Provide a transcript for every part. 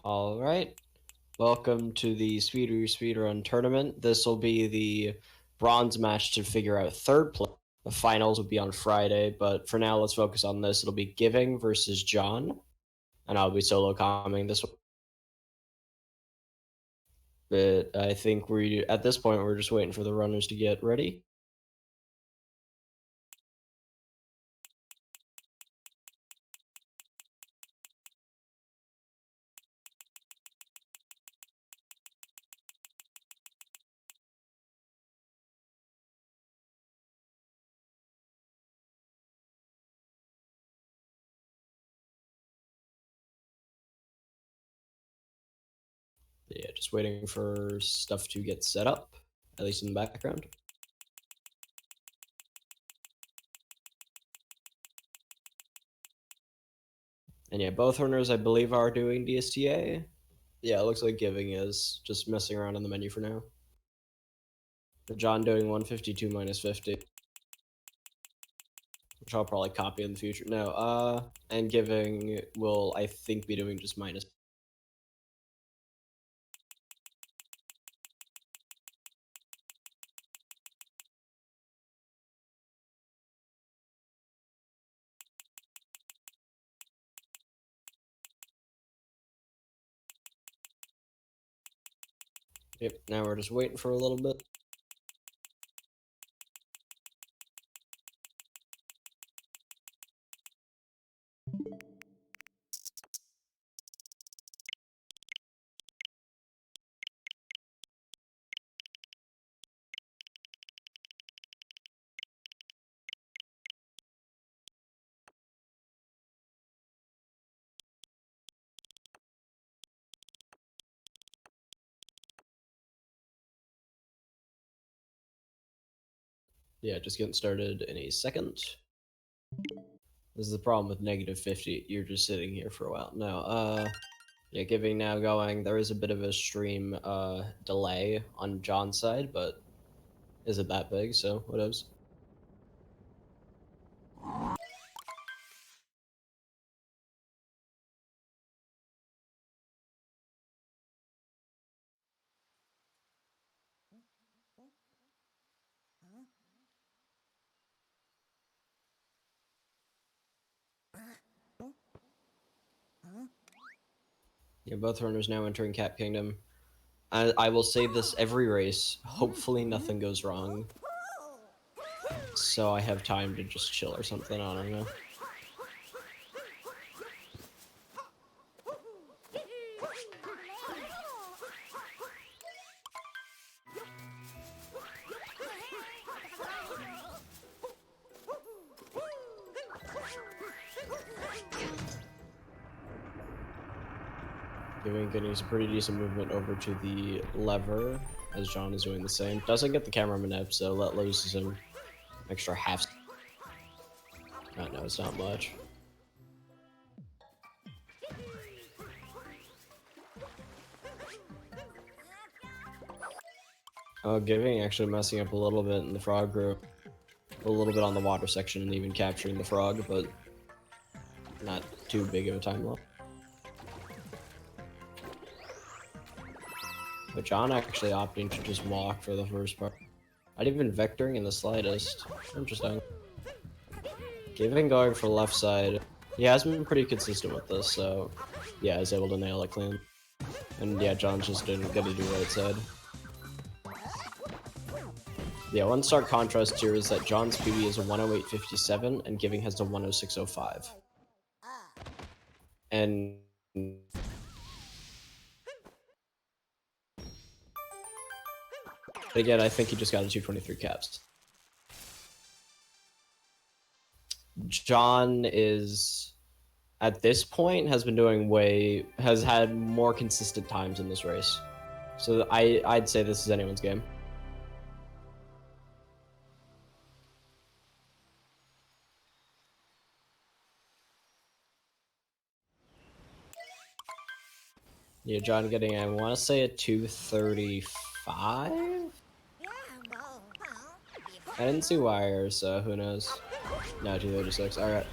All right. Welcome to the Speedrun tournament. This will be the bronze match to figure out third place. The finals will be on Friday, but for now, let's focus on this. It'll be Giving versus John, and I'll be solo commenting this one. But I think at this point, we're just waiting for the runners to get ready. Yeah, just waiting for stuff to get set up, at least in the background. And yeah, both runners, I believe, are doing DSTA. Yeah, it looks like Giving is just messing around on the menu for now. John doing 152 minus 50. Which I'll probably copy in the future. No, and Giving will, I think, be doing just minus. Yep, now we're just waiting for a little bit. Yeah, just getting started in a second. This is the problem with negative 50. You're just sitting here for a while. No, yeah, Giving now going. There is a bit of a stream delay on John's side, but isn't that big, so whatevs. Yeah, both runners now entering Cat Kingdom. I will say this every race. Hopefully nothing goes wrong. So I have time to just chill or something, I don't know. Getting some pretty decent movement over to the lever, as John is doing the same. Doesn't get the camera manip, so that loses him extra half. No, it's not much. Oh, Giving actually messing up a little bit in the frog group. A little bit on the water section and even capturing the frog, but not too big of a time loss. But John actually opting to just walk for the first part. Not even vectoring in the slightest. Interesting. Giving going for the left side. He has been pretty consistent with this, so yeah, he's able to nail it clean. And yeah, John's just gonna do right side. Yeah, one stark contrast here is that John's PB is a 108.57 and Giving has a 106.05. And again, I think he just got a 223 caps. John is, at this point, has been doing has had more consistent times in this race. So I'd say this is anyone's game. Yeah, John getting, I want to say a 235? I didn't see wires, so who knows. No, 236, alright.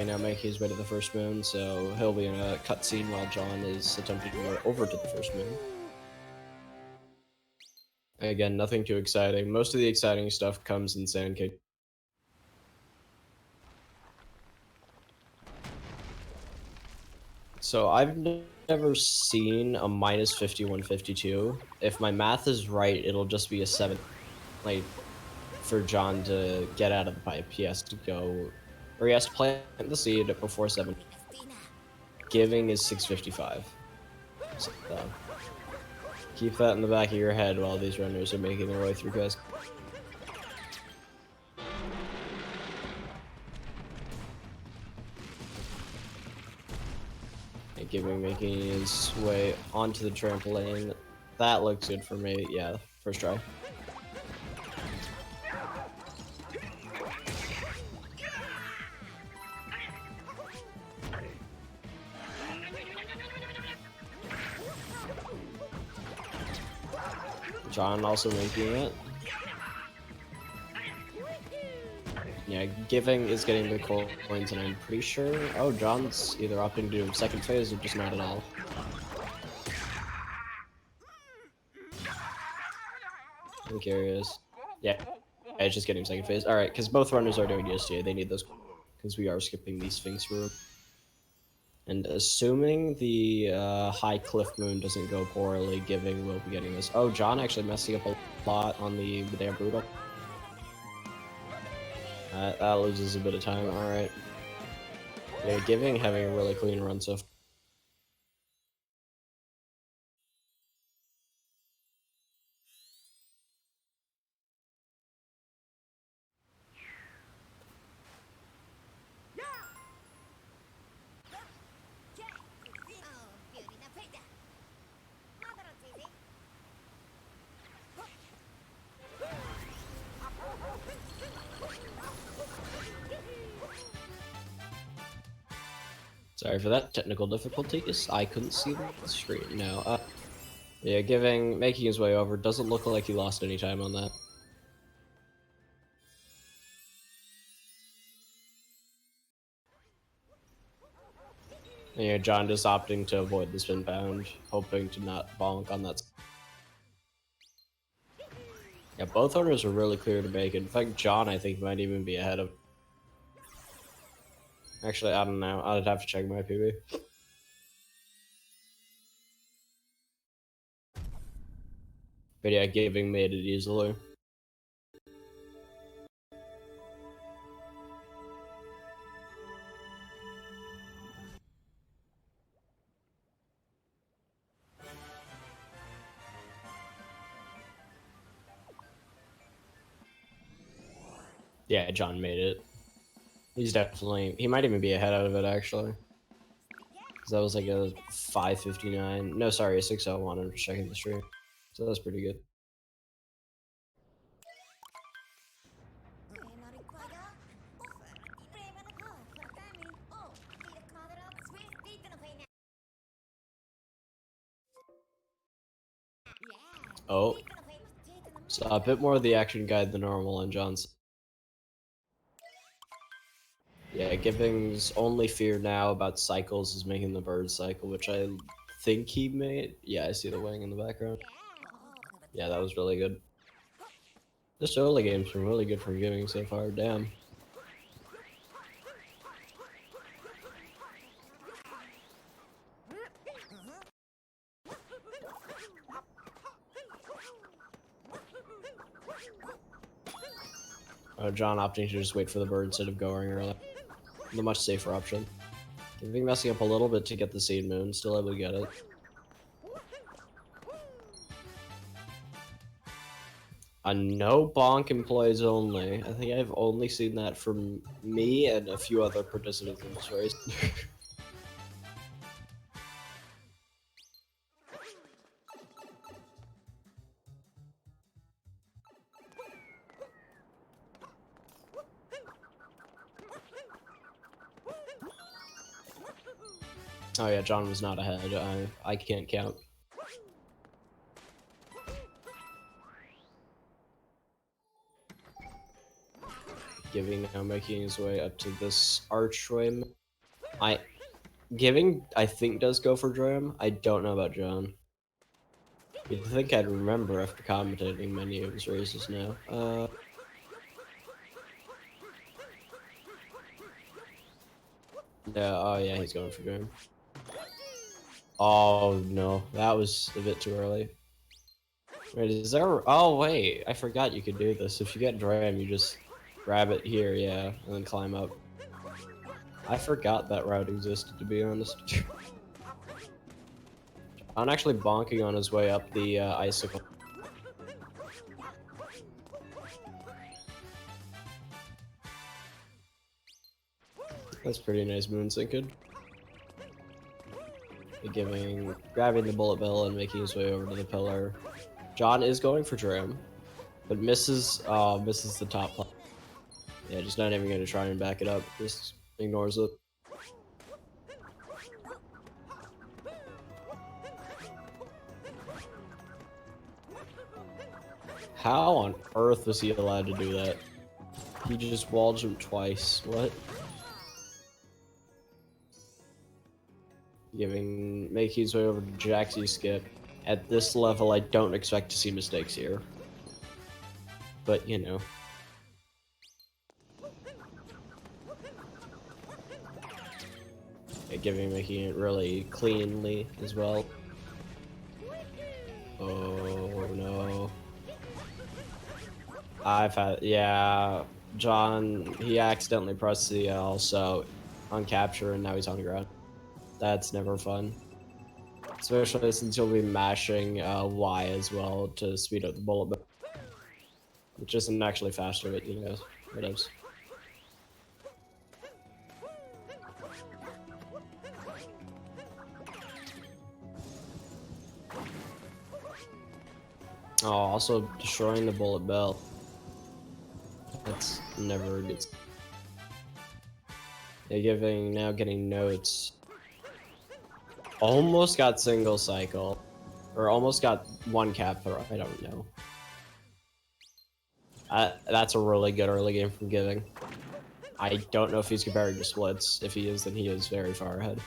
Giving now making his way to the first moon, so he'll be in a cutscene while John is attempting to go over to the first moon. Again, nothing too exciting. Most of the exciting stuff comes in Sand King. So I've never seen a minus 5152. If my math is right, it'll just be a 7. Like, for John to get out of the pipe, he has to go, or he has to plant the seed before 7. Giving is 655. So, keep that in the back of your head while these runners are making their way through, guys. And Giving making his way onto the trampoline. That looks good for me. Yeah, first try. John also making it. Yeah, Giving is getting the coins, and I'm pretty sure... Oh, John's either opting to do second phase or just not at all. I'm curious. Yeah, it's just getting second phase. Alright, because both runners are doing DSTA. They need those because we are skipping the Sphinx room. And assuming the high cliff moon doesn't go poorly, Giving will be getting this. Oh, John actually messing up a lot on the damn brutal. That loses a bit of time. Alright. Yeah, Giving having a really clean run so far. Sorry for that technical difficulties. I couldn't see the screen. No. Yeah, Giving, making his way over. Doesn't look like he lost any time on that. And yeah, John just opting to avoid the spin pound, hoping to not bonk on that. Yeah, both owners are really clear to make it. In fact, John, I think, might even be ahead of... Actually, I don't know. I'd have to check my PB. But yeah, Giving made it easily. Yeah, John made it. He's definitely... He might even be ahead of it, actually. Because that was like a 5:59. No, sorry, a 6:01. I'm just checking the stream. So that's pretty good. Oh. So a bit more of the action guide than normal on John's. Yeah, Giving's only fear now about cycles is making the bird cycle, which I think he made. Yeah, I see the wing in the background. Yeah, that was really good. This early game's been really good for Giving so far, damn. John opting to just wait for the bird instead of going early. The much safer option. Giving messing up a little bit to get the seed moon, still able to get it. A no bonk employees only. I think I've only seen that from me and a few other participants in this race. Oh yeah, John was not ahead. I can't count. Giving now making his way up to this archway. Giving, I think, does go for Dram. I don't know about John. You'd think I'd remember after commentating many of his races now. Yeah, oh yeah, he's going for Dram. Oh no, that was a bit too early. Wait, is there? Oh wait, I forgot you could do this. If you get Dram, you just grab it here, yeah, and then climb up. I forgot that route existed, to be honest. I'm actually bonking on his way up the icicle. That's pretty nice moonsinked. Grabbing the bullet bill and making his way over to the pillar. John is going for Dram, but misses the top part. Yeah, just not even gonna try and back it up. Just ignores it. How on earth was he allowed to do that? He just wall jumped twice. What? Making his way over to Jaxie skip. At this level, I don't expect to see mistakes here. But, you know. Yeah, making it really cleanly as well. Oh no. Yeah, John, he accidentally pressed the L, so on capture, and now he's on the ground. That's never fun. Especially since you'll be mashing Y as well to speed up the bullet, which isn't actually faster, but you know, whatevs. Oh, also destroying the bullet bell. That's never good. Yeah, now getting notes. Almost got single cycle. Or almost got one cap throw, I don't know. That's a really good early game from Giving. I don't know if he's comparing to splits. If he is, then he is very far ahead.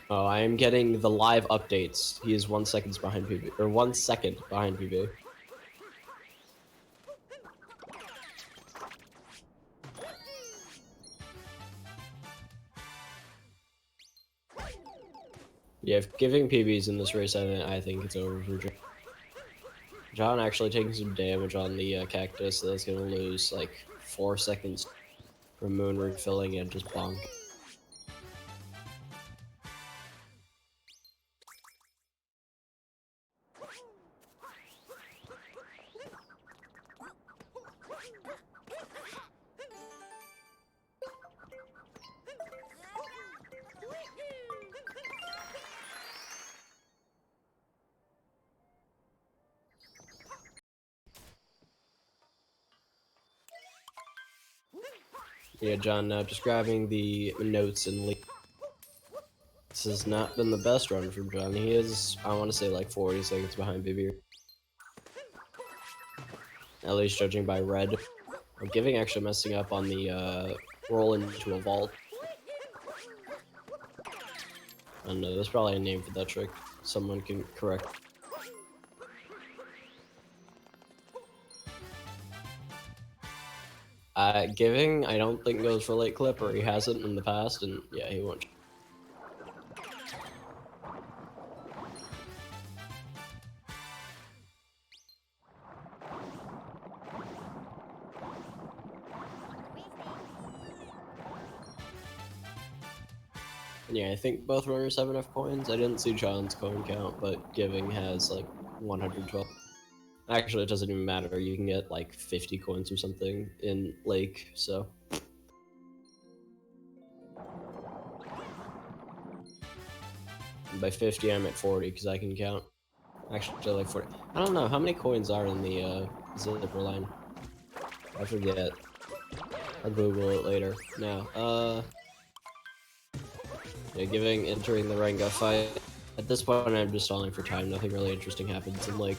Oh, I am getting the live updates. He is 1 second behind PB, or 1 second behind PB. Yeah, if giving PBs in this race, I think it's over for John. John actually taking some damage on the cactus, so that's gonna lose like 4 seconds from moon refilling and just bonk. Yeah, John, now just grabbing the notes and leave. This has not been the best run from John. He is, I want to say, like 40 seconds behind BB. At least judging by red. I'm Giving actually messing up on the roll into a vault. I don't know, there's probably a name for that trick. Someone can correct. Giving, I don't think goes for late clip, or he hasn't in the past, and yeah, he won't. Yeah, I think both runners have enough coins. I didn't see John's coin count, but Giving has like 112. Actually, it doesn't even matter. You can get like 50 coins or something in Lake, so. And by 50, I'm at 40 because I can count. Actually, like 40. I don't know how many coins are in the zipper line. I forget. I'll Google it later. Now, yeah, entering the Renga fight. At this point, I'm just stalling for time. Nothing really interesting happens in like,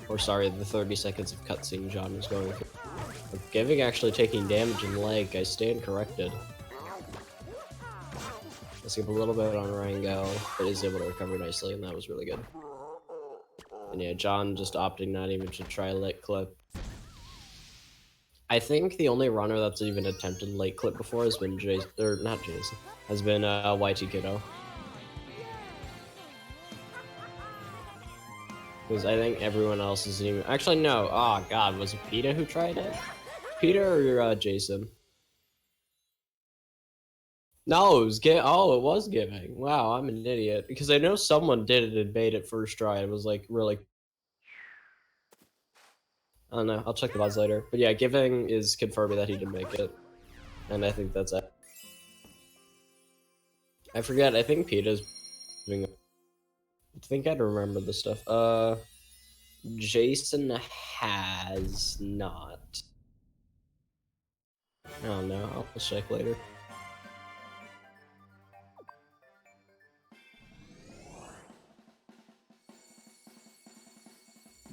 or sorry, the 30 seconds of cutscene John was going through. But Giving actually taking damage in leg. I stand corrected. I skip a little bit on Rango, but is able to recover nicely, and that was really good. And yeah, John just opting not even to try late clip. I think the only runner that's even attempted late clip before has been Jason, or not Jason, has been YT Kiddo. Because I think everyone else isn't even. Actually, no. Oh God, was it Peter who tried it? Peter or Jason? No, it was Oh, it was Giving. Wow, I'm an idiot. Because I know someone did it and made it first try. It was like really. I don't know. I'll check the odds later. But yeah, Giving is confirming that he did make it, and I think that's it. I forget. I think Peter's doing. I think I'd remember this stuff. Jason has not. I don't know. I'll check later.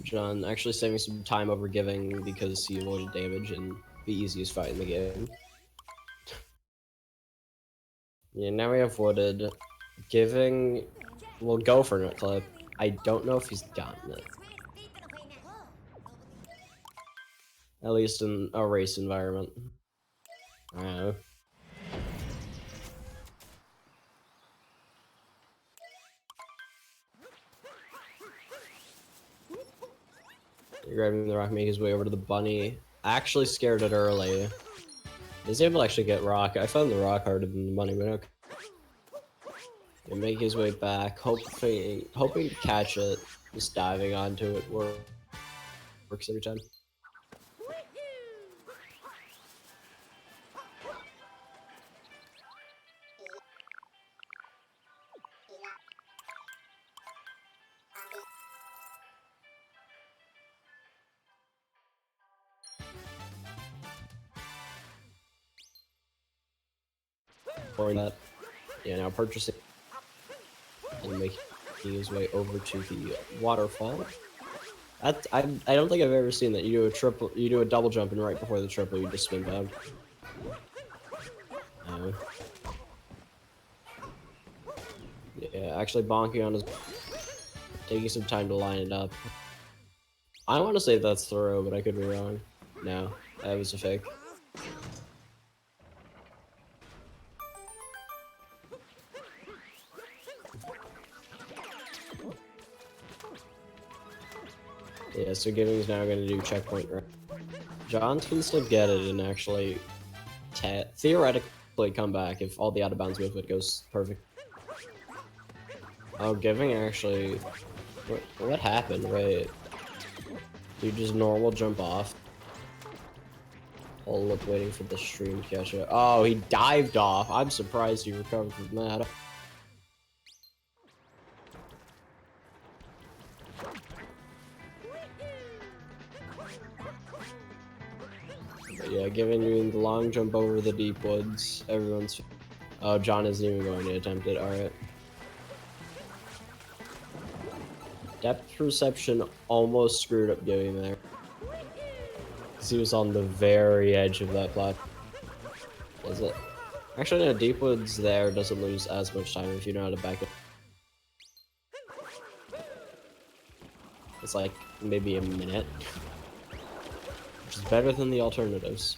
John actually saving some time over Giving because he avoided damage and the easiest fight in the game. Yeah, now we have Wooded. Giving will go for a clip. I don't know if he's gotten it. At least in a race environment. I don't know. Grabbing the rock, make his way over to the bunny. Actually scared it early. He's able to actually get rock. I found the rock harder than the bunny, but okay. And make his way back, hoping to catch it. Just diving onto it works every time. Or that, yeah. Now purchasing and making his way over to the waterfall. I don't think I've ever seen that. You do a double jump, and right before the triple, you just spin down. Yeah, actually bonking on his, taking some time to line it up. I want to say that's throw, but I could be wrong. No, that was a fake. Yeah, so Giving's now going to do checkpoint. John can still get it and actually theoretically come back if all the out of bounds movement goes perfect. Oh, Giving actually. What happened? Wait. You just normal jump off. Hold up, waiting for the stream to catch it. Oh, he dived off. I'm surprised he recovered from that. But yeah, Giving you the long jump over the deep woods. Everyone's. Oh, John isn't even going to attempt it. Alright. Depth perception almost screwed up Giving there. Because he was on the very edge of that platform. Is it? Actually, no, deep woods there doesn't lose as much time if you know how to back it. It's like maybe a minute. Which is better than the alternatives.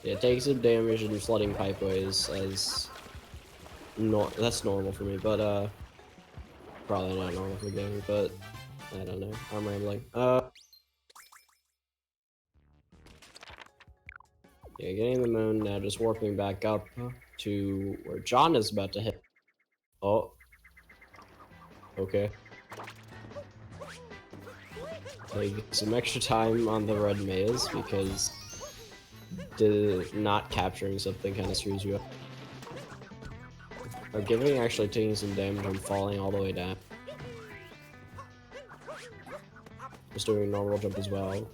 Yeah, take some damage and flooding pipeways as that's normal for me, but probably not normal for Giving, but I don't know. I'm rambling. Yeah, getting the moon now, just warping back up to where John is about to hit. Oh. Okay. Take some extra time on the red maze because not capturing something kind of screws you up. Or Giving actually taking some damage and falling all the way down. Just doing a normal jump as well.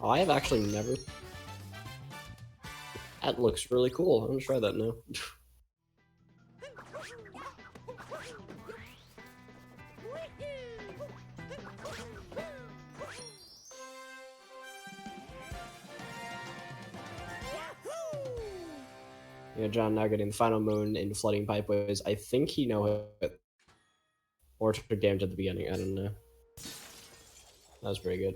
Oh, I have actually never. That looks really cool. I'm gonna try that now. Yeah, John now getting the final moon into flooding pipeways. I think he know it. Or took damage at the beginning, I don't know. That was pretty good.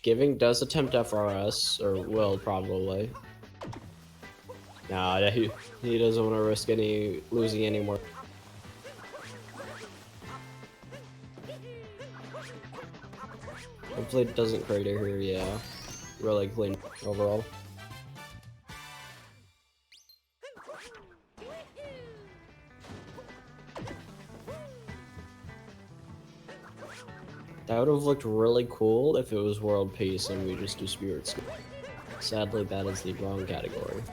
Giving does attempt FRS, or will probably. Nah, he doesn't want to risk losing any more. Hopefully it doesn't crater here, yeah. Really clean overall. That would have looked really cool if it was World Peace and we just do Spirit School. Sadly, that is the wrong category.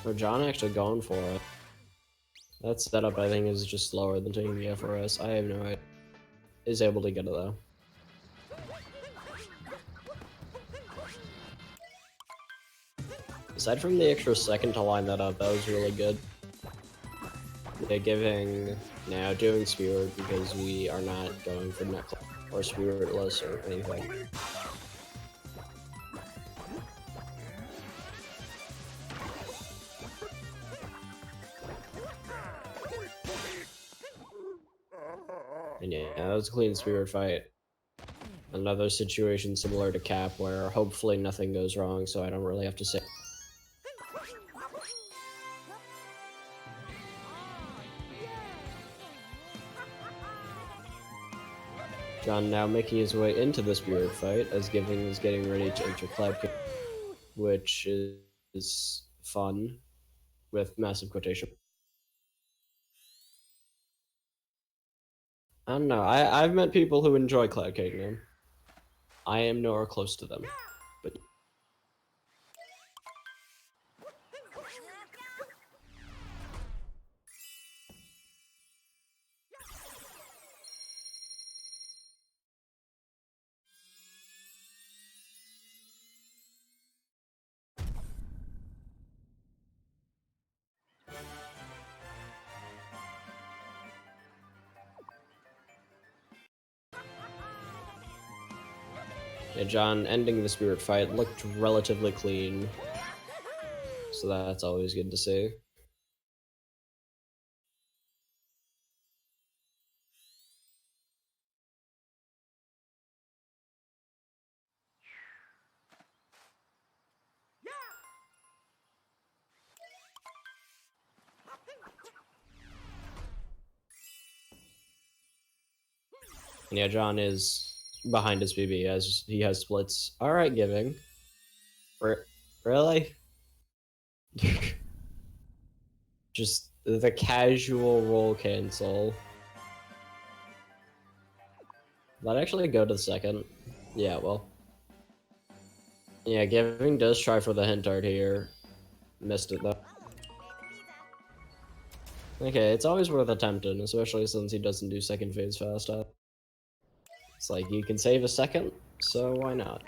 Oh, John actually going for it. That setup, I think, is just slower than taking the FRS. I have no idea. Is able to get it though. Aside from the extra second to line that up, that was really good. Yeah, giving now doing Spirit because we are not going for necklace or Spiritless or anything. And yeah, that was a clean Spirit fight. Another situation similar to Cap where hopefully nothing goes wrong, so I don't really have to say. John now making his way into the Spirit fight as Giving is getting ready to enter Cloud King, which is fun with massive quotation. I don't know. I've met people who enjoy Cloud Kingdom. I am nowhere close to them, but yeah, John ending the Spirit fight looked relatively clean, so that's always good to see. And yeah, John is behind his BB as he has splits. Alright, Giving. Really? Just the casual roll cancel. That actually go to the second. Yeah, well. Yeah, Giving does try for the hint art here. Missed it though. Okay, it's always worth attempting, especially since he doesn't do second phase fast up. It's like, you can save a second, so why not?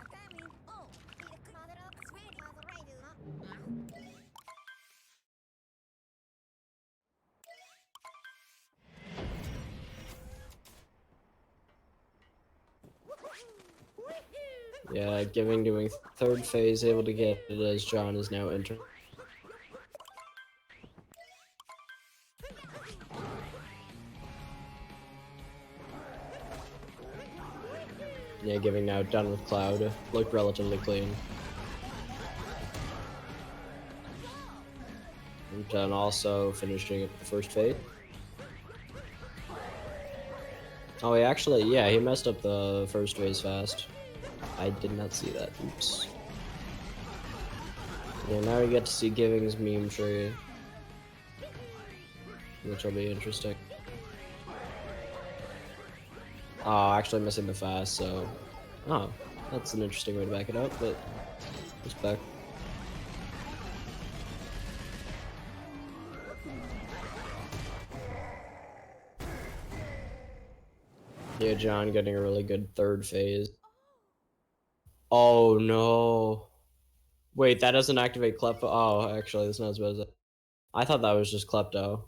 Yeah, Giving doing third phase, able to get it as John is now entering. Yeah, Giving now done with Cloud. Looked relatively clean. And then also finishing up the first phase. Oh, he messed up the first phase fast. I did not see that. Oops. Yeah, now we get to see Giving's meme tree, which will be interesting. Oh, actually missing the fast, so... Oh, that's an interesting way to back it up, but... Respect. Yeah, John getting a really good third phase. Oh no. Wait, that doesn't activate Klepto. Oh, actually, that's not as bad as it. I thought that was just Klepto.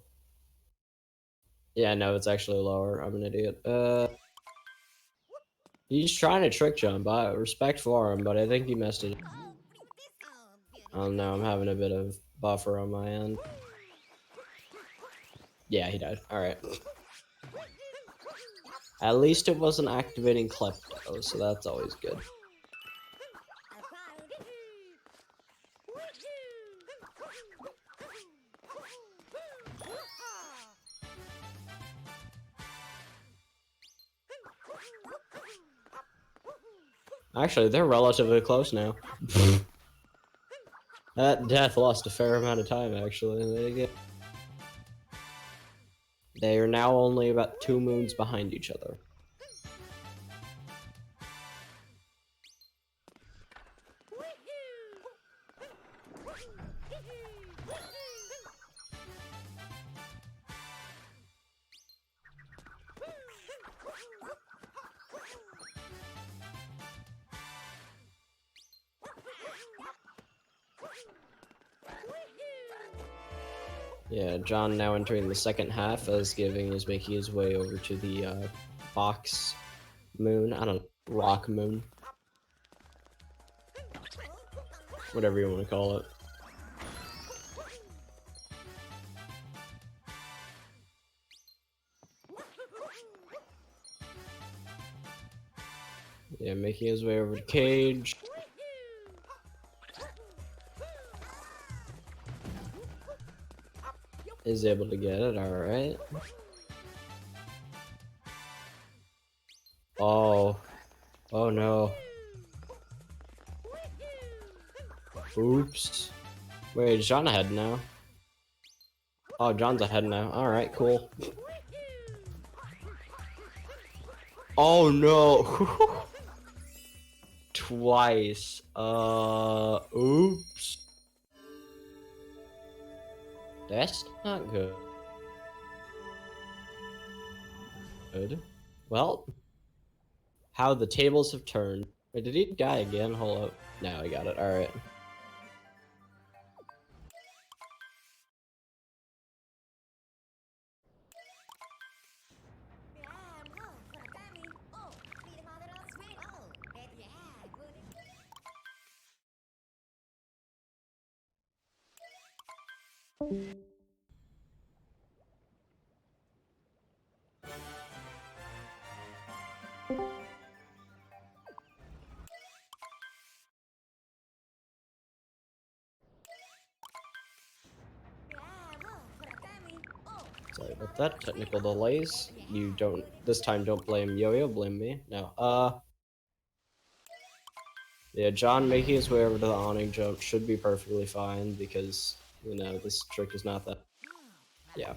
Yeah, no, it's actually lower. I'm an idiot. He's trying to trick jump. I respect for him, but I think he messed it. Oh no, I'm having a bit of buffer on my end. Yeah, he died. Alright. At least it wasn't activating Klepto, so that's always good. Actually, they're relatively close now. That death lost a fair amount of time, actually. They are now only about 2 moons behind each other. Yeah, John now entering the second half as Giving is making his way over to the box moon. I don't know, rock moon. Whatever you want to call it. Yeah, making his way over to Cage. Is able to get it, alright. Oh. Oh no. Oops. Wait, is John ahead now? Oh, John's ahead now. Alright, cool. Oh no! Twice. Oops. That's not good. Well, how the tables have turned. Wait, did he die again? Hold up. No, I got it. Alright. Sorry about that. Technical delays. You don't, this time don't blame Yo-Yo, blame me. No, yeah, John making his way over to the awning jump should be perfectly fine because, you know, this trick is not that. Yeah.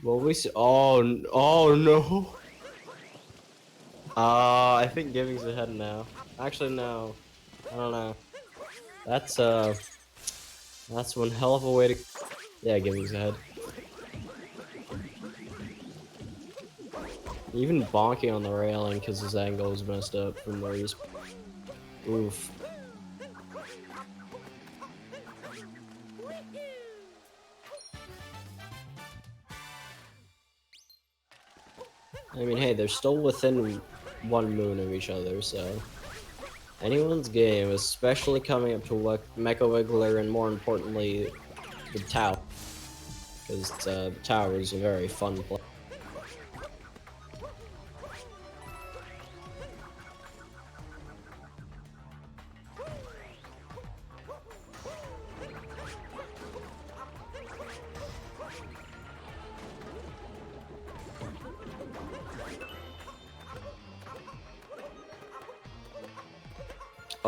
Well, we see. Oh, oh no. I think Giving's ahead now. Actually, no. I don't know. That's one hell of a way to. Yeah, Giving's ahead. Even bonking on the railing because his angle is messed up from where he's. Oof. I mean, hey, they're still within 1 moon of each other, so anyone's game, especially coming up to Mecha Wiggler and more importantly, the Tau, because the tower is a very fun place.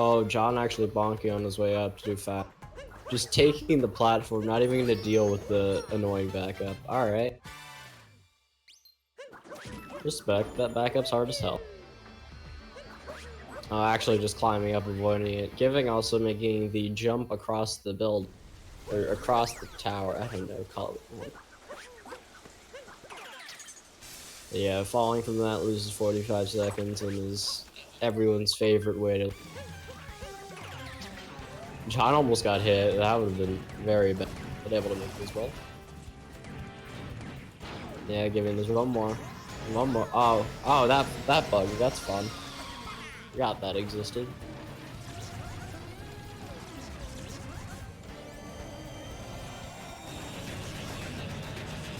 Oh, John actually bonking on his way up to do fat. Just taking the platform, not even gonna deal with the annoying backup. Alright. Respect, that backup's hard as hell. Oh, actually just climbing up, avoiding it. Giving also making the jump across the build. Or across the tower, I don't know, call it. Yeah, falling from that loses 45 seconds and is everyone's favorite way to... John almost got hit. That would have been very bad, but able to make it as well. Yeah, giving this one more. One more. Oh, that bug. That's fun. Forgot that existed.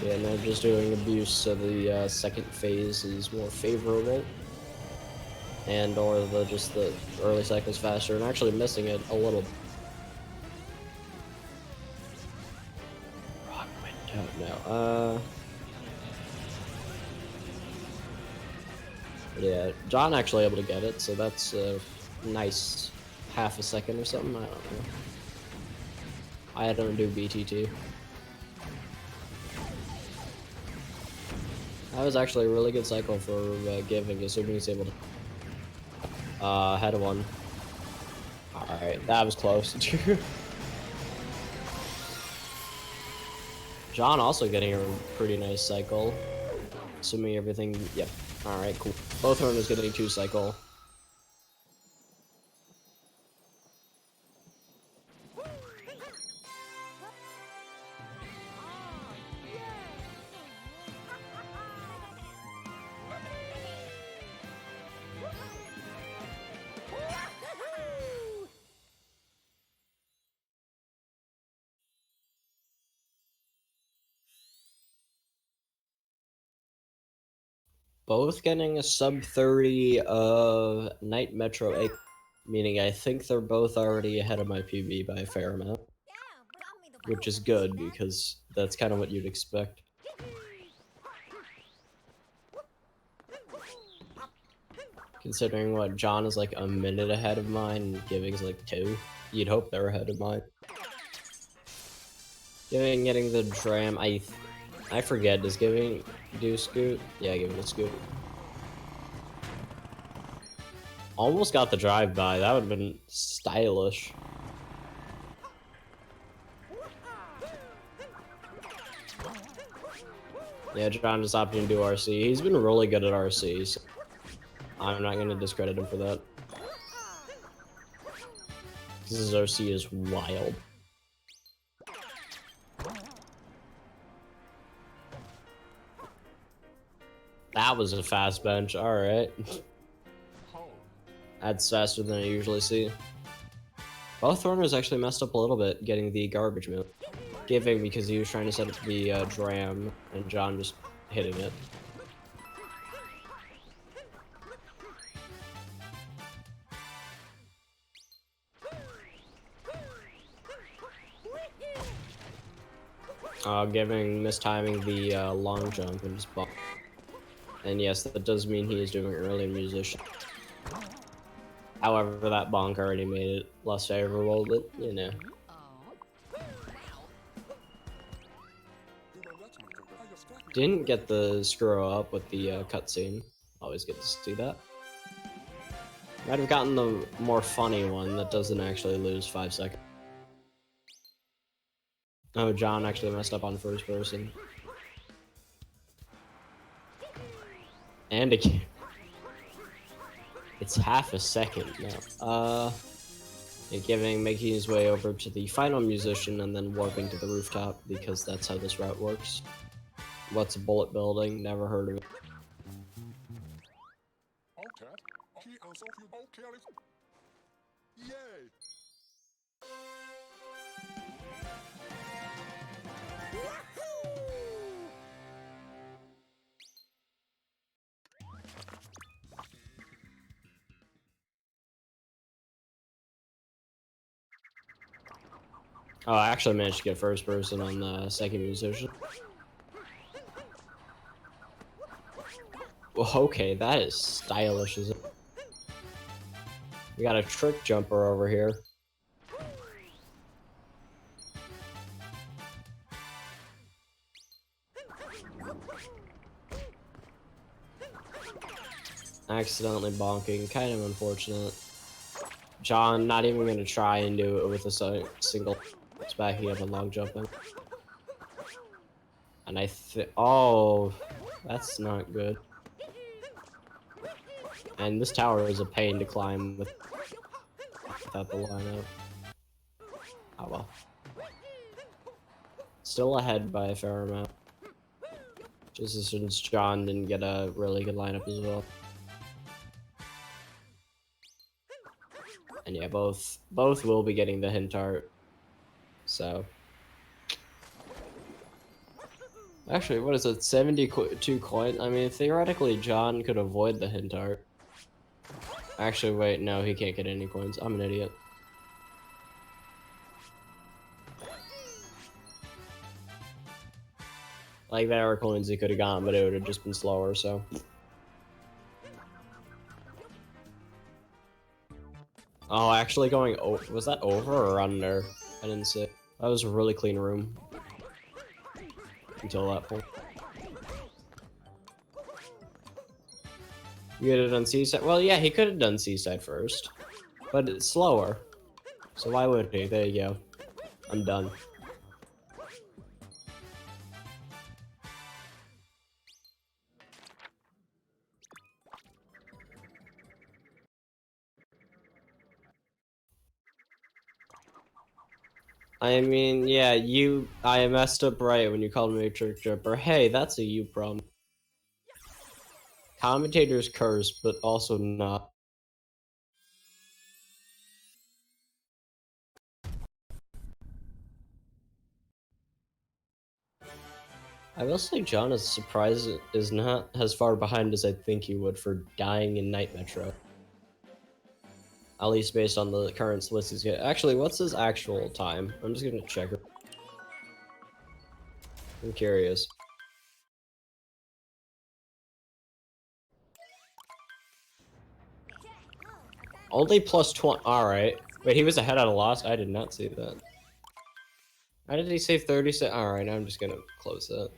Yeah, and they're just doing abuse, so the second phase is more favorable, and or just the early cycles faster, and actually missing it a little. Rock went out now. Yeah, John actually able to get it, so that's a nice half a second or something. I don't know. I don't do BTT. That was actually a really good cycle for giving, assuming he's able to. Head of one. Alright, that was close. John also getting a pretty nice cycle. Assuming everything. Yep. Alright, cool. Both runners getting 2 cycle. Both getting a sub 30 Night Metro 8, meaning I think they're both already ahead of my PB by a fair amount, which is good because that's kind of what you'd expect. Considering what John is like a minute ahead of mine, and Giving's like 2, you'd hope they're ahead of mine. Giving getting the dram, I forget, does Giving do scoot? Yeah, Giving a scoot. Almost got the drive-by, that would have been stylish. Yeah, John just opted to do RC. He's been really good at RC, so I'm not going to discredit him for that. Because his RC is wild. That was a fast bench, alright. That's faster than I usually see. Both runners actually messed up a little bit getting the garbage move. Giving because he was trying to set up the dram, and John just hitting it. Giving mistiming the long jump and just bonk. And yes, that does mean he is doing early musician. However, that bonk already made it less favorable, but you know. Didn't get the screw up with the cutscene. Always good to see that. Might have gotten the more funny one that doesn't actually lose 5 seconds. Oh, John actually messed up on first person. And again. It's half a second now. Making his way over to the final musician and then warping to the rooftop because that's how this route works. What's a bullet building? Never heard of it. Oh, I actually managed to get first person on the second musician. Well, okay, that is stylish, isn't it? We got a trick jumper over here. Accidentally bonking, kind of unfortunate. John not even going to try and do it with a single. It's backing up and long jumping. And oh. That's not good. And this tower is a pain to climb without the lineup. Oh well. Still ahead by a fair amount. Just since John didn't get a really good lineup as well. And yeah, both will be getting the hint art. So. Actually, what is it? 72 coin? I mean, theoretically, John could avoid the hint art. Actually, wait, no, he can't get any coins. I'm an idiot. Like, there are coins he could have gotten, but it would have just been slower, so. Oh, actually going over. Was that over or under? I didn't see. That was a really clean room. Until that point. You could have done Seaside. Well, yeah, he could have done Seaside first. But it's slower. So why would he? There you go. I'm done. I mean, yeah, I messed up right when you called me a trick jumper. Hey, that's a you problem. Commentator's cursed, but also not. I will say John is surprised is not as far behind as I think he would for dying in Night Metro. At least based on the current list he's getting. Actually, what's his actual time? I'm just gonna check it. I'm curious. Only plus 20. Alright. Wait, he was ahead on a loss? I did not see that. How did he save 30 seconds? Alright, I'm just gonna close that.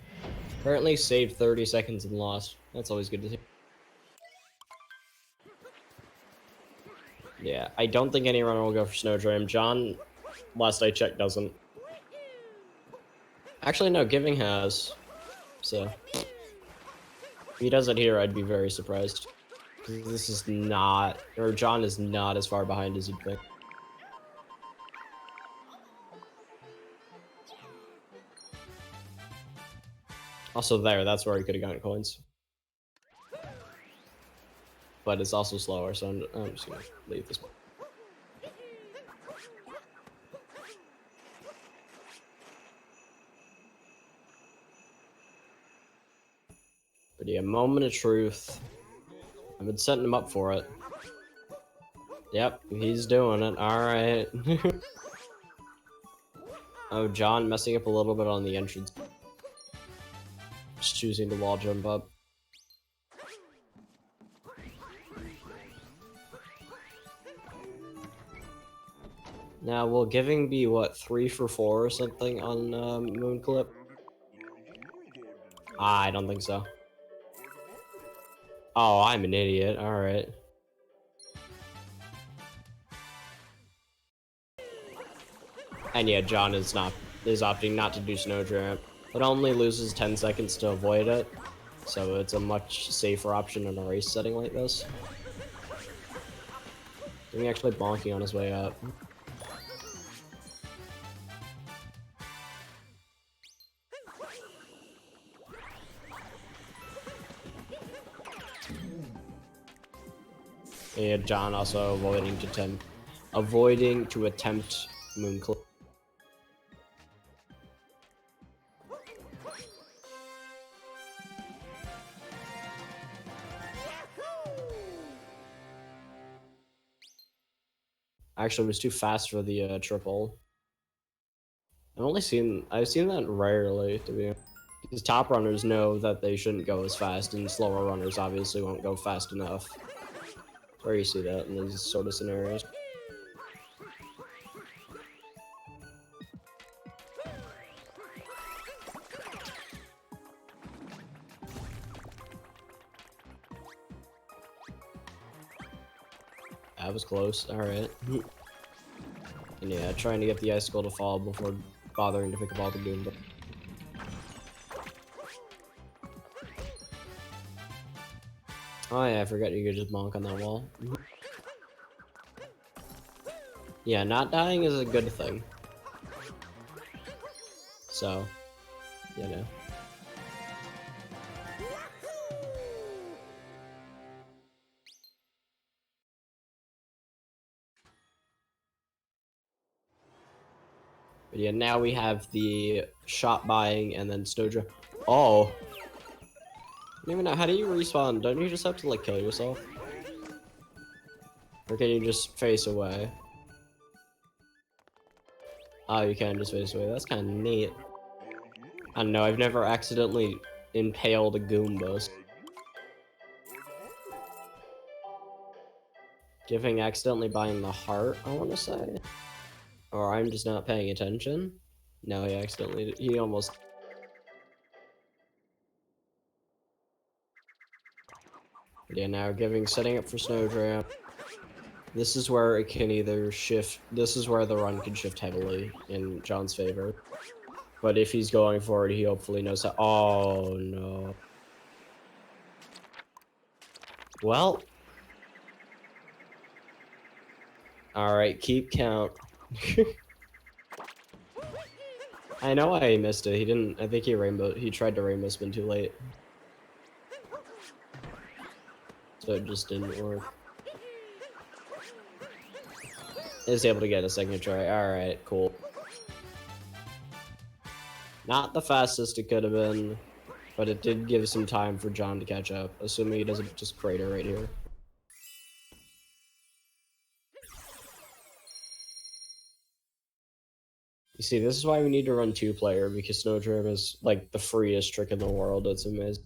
Currently saved 30 seconds and lost. That's always good to see. Yeah, I don't think any runner will go for Snowdram. John, last I checked, doesn't. Actually, no, Giving has. So. If he does it here, I'd be very surprised. This is not, or John is not as far behind as you'd think. Also there, that's where he could have gotten coins. But it's also slower, so I'm just gonna leave this one. But yeah, moment of truth. I've been setting him up for it. Yep, he's doing it. Alright. Oh, John messing up a little bit on the entrance. Just choosing to wall jump up. Now, will Giving be, what, 3 for 4 or something on Moon Clip? I don't think so. Oh, I'm an idiot. Alright. And yeah, John is opting not to do Snowdram. It only loses 10 seconds to avoid it, so it's a much safer option in a race setting like this. He's actually bonking on his way up. Yeah, John also avoiding to attempt Moon Clip. Actually, it was too fast for the triple. I've seen that rarely, to be honest. Because top runners know that they shouldn't go as fast, and slower runners obviously won't go fast enough. Where you see that in these sort of scenarios. That was close. Alright. And yeah, trying to get the icicle to fall before bothering to pick up all the Goomba. Oh yeah, I forgot you could just bonk on that wall. Yeah, not dying is a good thing. So, you know. But yeah, now we have the shot buying and then Snowdrop. Oh! I don't even know, how do you respawn? Don't you just have to like kill yourself? Or can you just face away? Oh, you can just face away. That's kind of neat. I don't know, I've never accidentally impaled a Goomba. Giving accidentally buying the heart, I want to say. Or I'm just not paying attention. No, he accidentally, he almost. Yeah, now giving, setting up for Snowdrop. This is where it can either shift, this is where the run can shift heavily in John's favor. But if he's going for it, he hopefully knows how. Oh no. Well. Alright, keep count. I know I missed it. He didn't, I think he tried to rainbow spin too late. So it just didn't work. He was able to get a second try. Alright, cool. Not the fastest it could have been, but it did give some time for John to catch up, assuming he doesn't just crater right here. You see, this is why we need to run 2-player, because Snowdrop is like the freest trick in the world. It's amazing.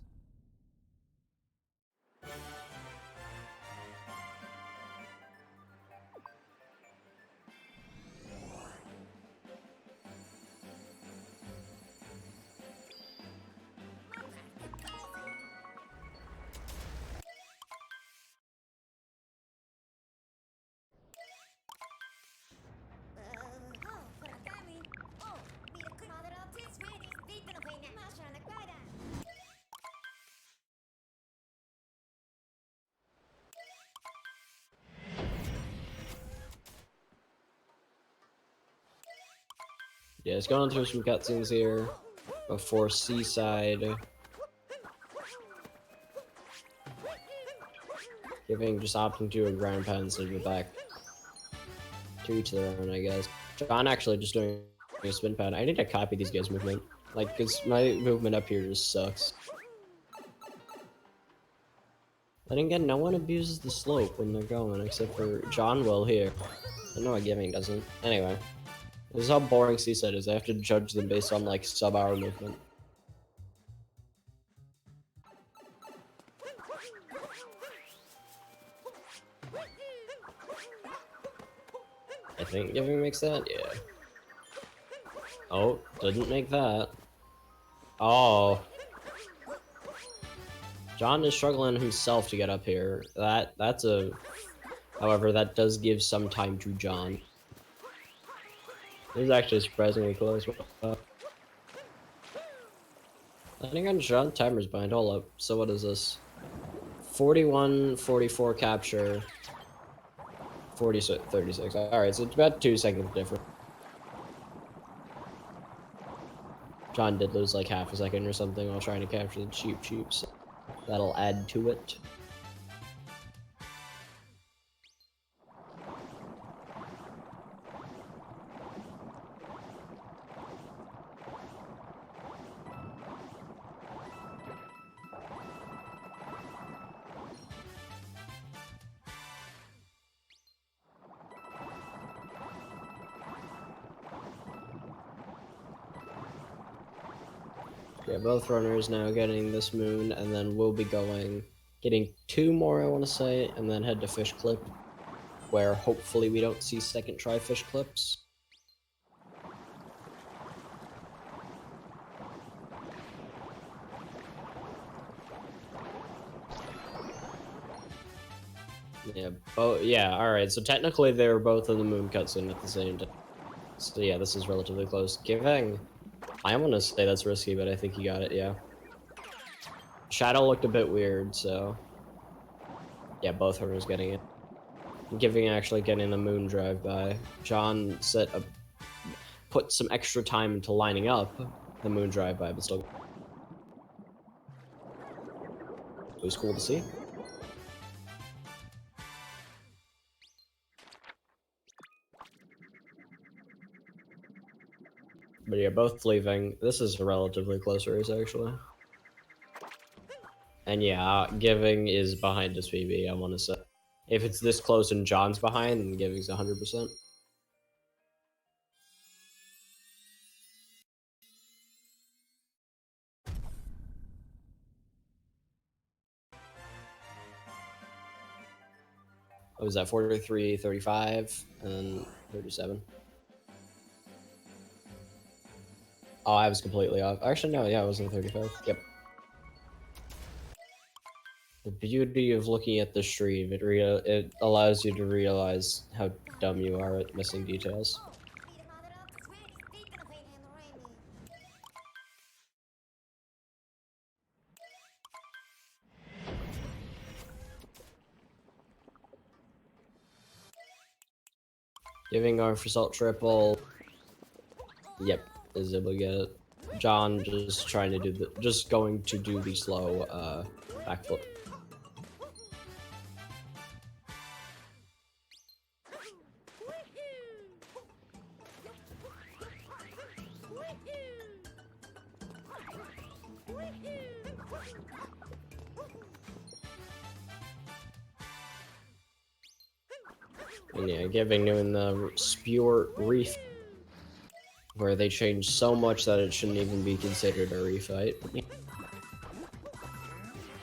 Yeah, it's going through some cutscenes here before Seaside. Giving, just opting to a ground pound instead of a back. To each their own, I guess. John actually just doing a spin pound. I need to copy these guys' movement. Like, cause my movement up here just sucks. Then again, no one abuses the slope when they're going, except for John will here. I know what Giving doesn't. Anyway. This is how boring Seaside is. I have to judge them based on, like, sub-hour movement. I think Giving makes that? Yeah. Oh, didn't make that. Oh. John is struggling himself to get up here. That's a... However, that does give some time to John. This is actually surprisingly close. I think on John timer's behind. Hold up. So what is this? 41, 44 capture. 46, 36. Alright, so it's about 2 seconds different. John did lose like half a second or something while trying to capture the cheap, so that'll add to it. Yeah, both runners now getting this moon, and then we'll be getting 2 more, I want to say, and then head to Fish Clip, where hopefully we don't see second try Fish Clips. Yeah, oh yeah, alright, so technically they were both in the moon cutscene at the same time. So yeah, this is relatively close. Giving. I want to say that's risky, but I think he got it, yeah. Shadow looked a bit weird, so... Yeah, both hurdles getting it. Giving actually getting the moon drive by. John put some extra time into lining up the moon drive by, but still. It was cool to see. But yeah, both leaving. This is a relatively close race, actually. And yeah, Giving is behind this PB, I want to say. If it's this close and John's behind, then Giving's 100%. What was that, 43, 35, and 37? Oh, I was completely off. Actually, no, yeah, I was in 35. Yep. The beauty of looking at the stream, it allows you to realize how dumb you are at missing details. Giving going for salt triple. Yep, is able to get it. John just trying to do going to do the slow backflip. And yeah, Giving doing the Spewer Reef, where they changed so much that it shouldn't even be considered a refight.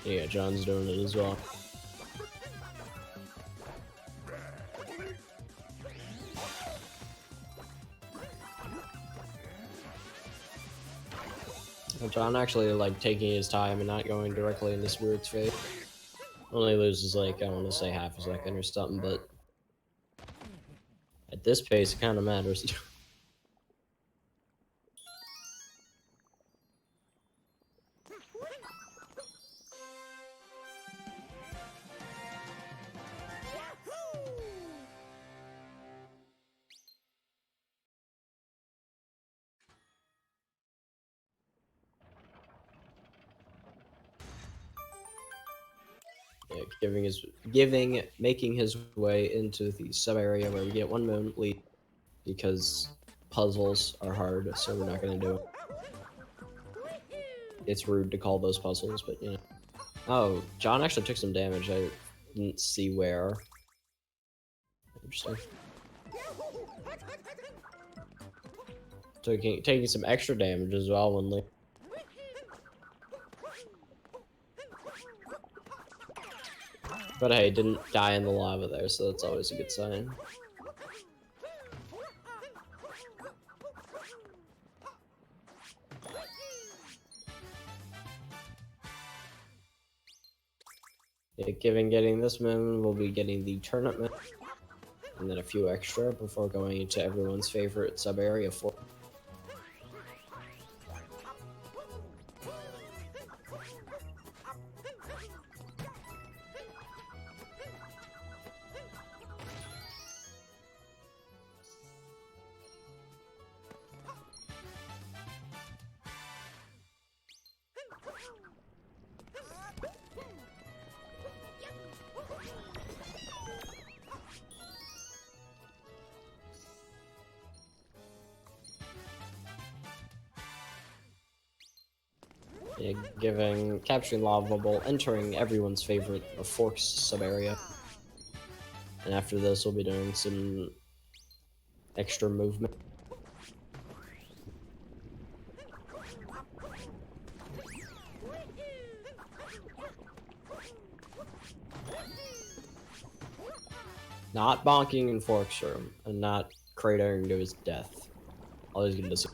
Yeah, John's doing it as well. John actually like taking his time and not going directly into Spirit's face. Only loses like, I want to say half a second or something, but at this pace it kind of matters. Yeah, making his way into the sub area where we get one moon lead because puzzles are hard, so we're not gonna do it. It's rude to call those puzzles, but you know. Oh, John actually took some damage. I didn't see where. Interesting. Taking some extra damage as well when lead. But hey, didn't die in the lava there, so that's always a good sign. Yeah, getting this moon, we'll be getting the tournament, and then a few extra before going into everyone's favorite sub-area 4. Yeah, capturing Lava Bowl, entering everyone's favorite Forks sub-area. And after this, we'll be doing some extra movement. Not bonking in Forks room, and not cratering to his death. Always gonna do.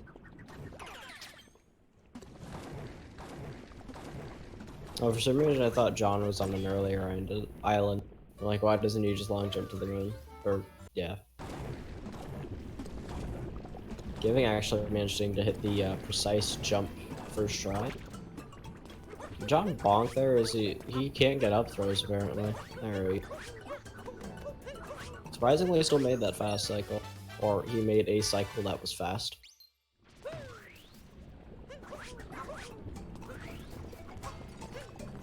Oh, for some reason I thought John was on an earlier island. I'm like, why doesn't he just long jump to the moon? Or, yeah. Giving actually managing to hit the precise jump first try. John bonk there? Is he can't get up throws apparently. There we go. Surprisingly, he still made that fast cycle. Or he made a cycle that was fast.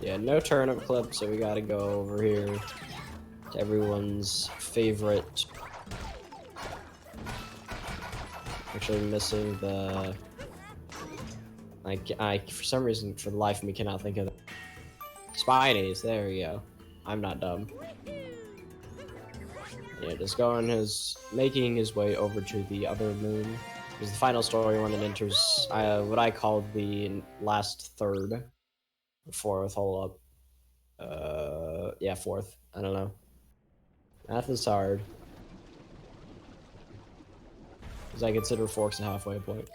Yeah, no turnip clip, so we gotta go over here to everyone's favorite. Actually missing the... I for some reason, for the life of me, cannot think of it. Speedies, there we go. I'm not dumb. Yeah, just making his way over to the other moon. Is the final story when it enters what I call the last third. Fourth, hold up. Yeah, fourth. I don't know. Math is hard. Because I consider forks a halfway point.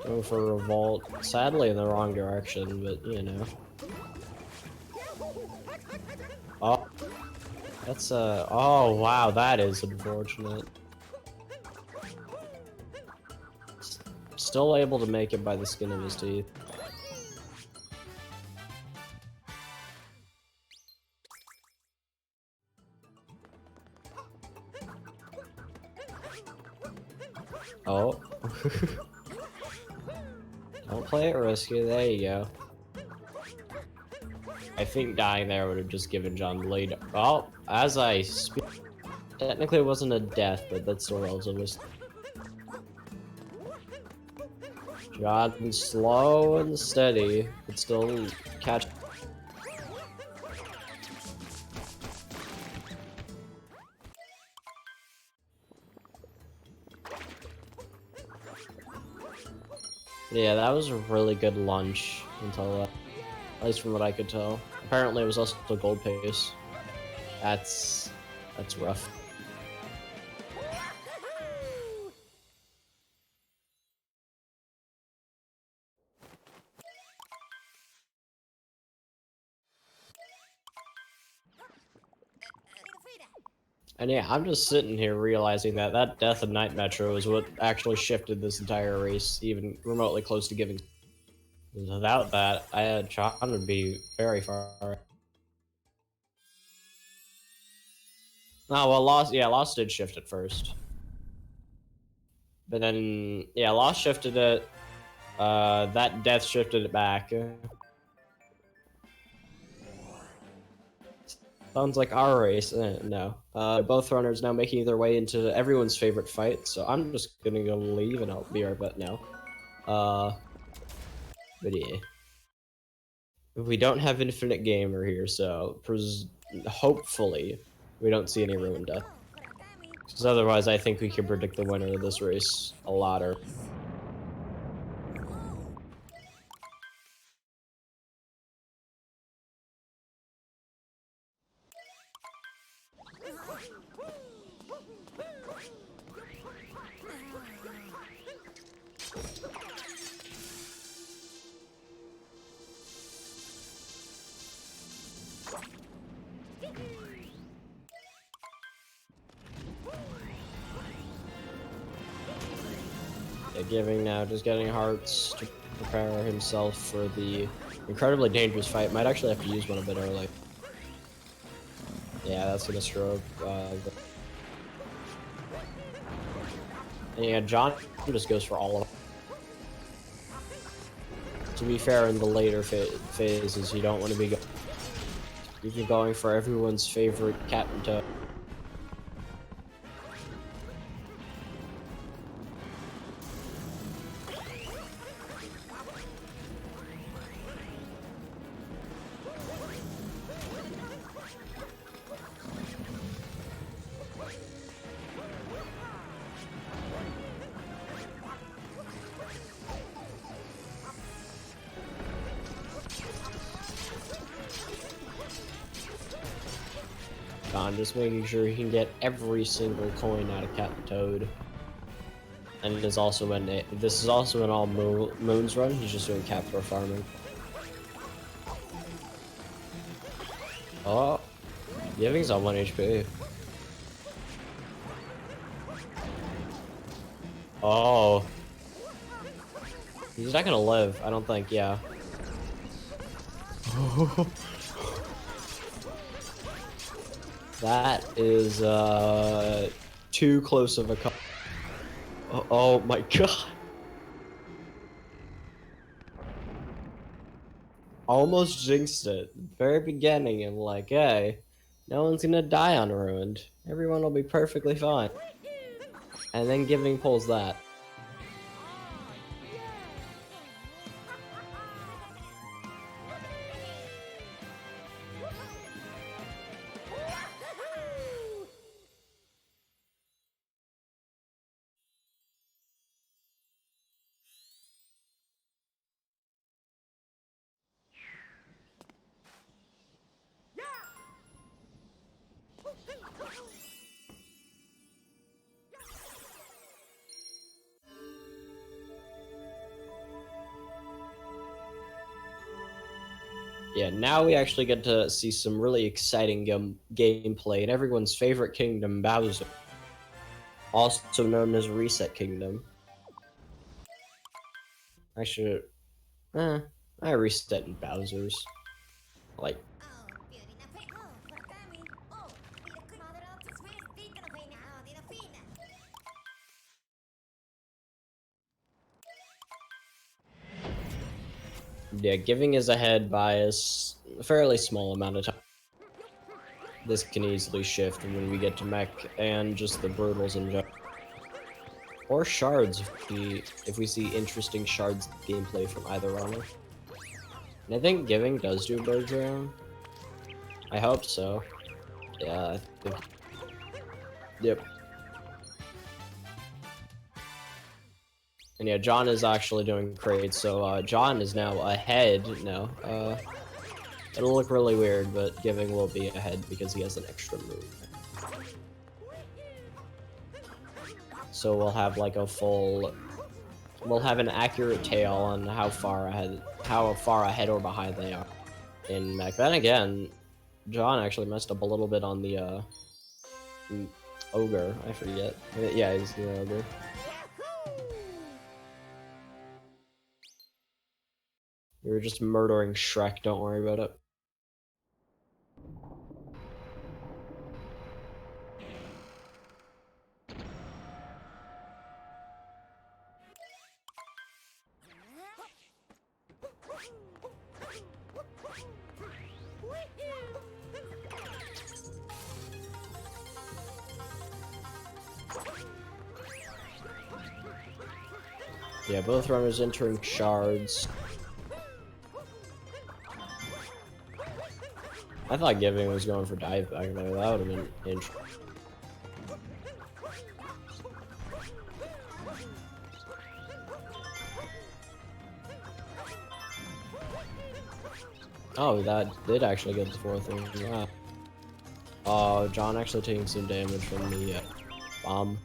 Go for a revolt. Sadly in the wrong direction, but you know. Oh. That's oh wow, that is unfortunate. Still able to make it by the skin of his teeth. Oh. Don't play it risky, there you go. I think dying there would have just given John the lead. Oh, as I speak. Technically it wasn't a death, but that's still relatively. John slow and steady, but still catch. Yeah, that was a really good lunch until at least from what I could tell. Apparently it was also the gold pace. That's rough. And yeah, I'm just sitting here realizing that that Death of Night Metro is what actually shifted this entire race, even remotely close to giving. Without that, John would be very far. Oh, well, Lost did shift it first. But then, yeah, Lost shifted it, that Death shifted it back. Sounds like our race. No. Both runners now making their way into everyone's favorite fight, so I'm just gonna go leave and I'll be right back now. But yeah. We don't have Infinite Gamer here, so hopefully we don't see any ruined death. Because otherwise I think we can predict the winner of this race a lot. Giving now, just getting hearts to prepare himself for the incredibly dangerous fight. Might actually have to use one a bit early. Yeah, that's gonna screw up. And yeah, John just goes for all of them. To be fair, in the later phases, you don't want to be you're going for everyone's favorite cat and toad. Just making sure he can get every single coin out of Cat and Toad. And it is also when this is also an all moons run. He's just doing capture farming. Oh, Giving's on 1 HP. Oh, he's not gonna live. I don't think. Yeah. That is too close of a cut. Oh my god. Almost jinxed it. Very beginning and like, hey, no one's gonna die on Ruined. Everyone will be perfectly fine. And then Giving pulls that. Yeah, now we actually get to see some really exciting gameplay in everyone's favorite kingdom, Bowser. Also known as Reset Kingdom. I should... I reset in Bowser's. Like... Yeah, Giving is ahead by a fairly small amount of time. This can easily shift when we get to mech and just the brutals in general. Or shards if we see interesting shards gameplay from either runner. And I think Giving does do birds around. I hope so. Yeah, I think. Yep. And yeah, John is actually doing crates, so John is now ahead now. It'll look really weird, but Giving will be ahead because he has an extra move. So we'll have like a full... We'll have an accurate tale on how far ahead or behind they are in mech. Then again, John actually messed up a little bit on the ogre. I forget. Yeah, he's the ogre. We were just murdering Shrek, don't worry about it. Yeah, both runners entering shards. I thought Giving was going for dive back there. That would have been interesting. Oh, that did actually get the fourth one. Yeah. Oh, John actually taking some damage from the bomb.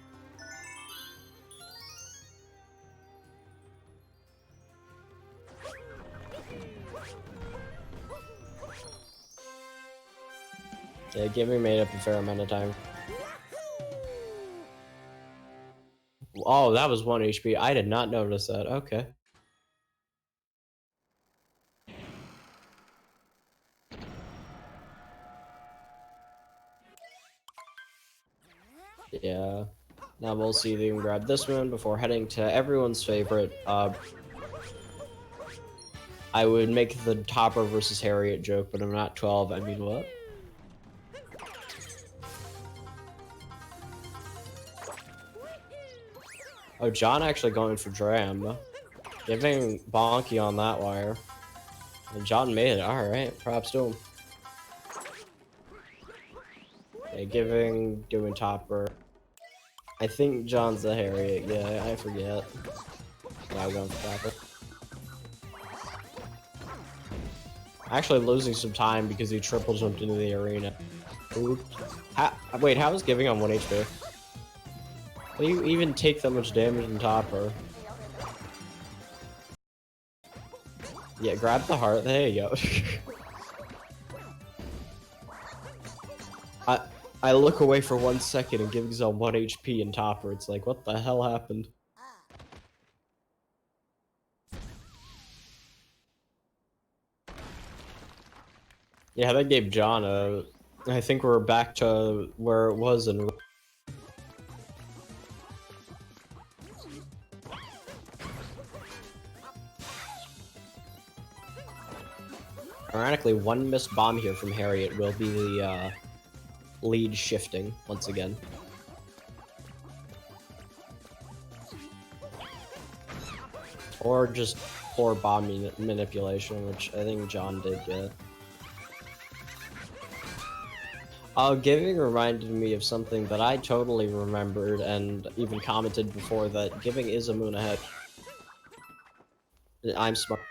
Yeah, Giving made up a fair amount of time. Oh, that was 1 HP. I did not notice that. Okay. Yeah. Now we'll see if they can grab this one before heading to everyone's favorite. I would make the Topper versus Harriet joke, but I'm not 12. I mean, what? Oh, John actually going for Dram. Giving Bonky on that wire. And John made it. Alright, props to him. Okay, Giving, doing Topper. I think John's the Harriet. Yeah, I forget. Yeah, I'm going for Topper. Actually losing some time because he triple jumped into the arena. Oops. Wait, how is Giving on 1 HP? do you even take that much damage in topper? Yeah, grab the heart. There you go. I look away for 1 second and give Zone 1 HP in topper. It's like, what the hell happened? Yeah, that gave John a... I think we're back to where it was in... Ironically, one missed bomb here from Harriet will be the lead shifting once again. Or just poor bomb manipulation, which I think John did get. Giving reminded me of something that I totally remembered and even commented before, that Giving is a moon ahead. I'm smart.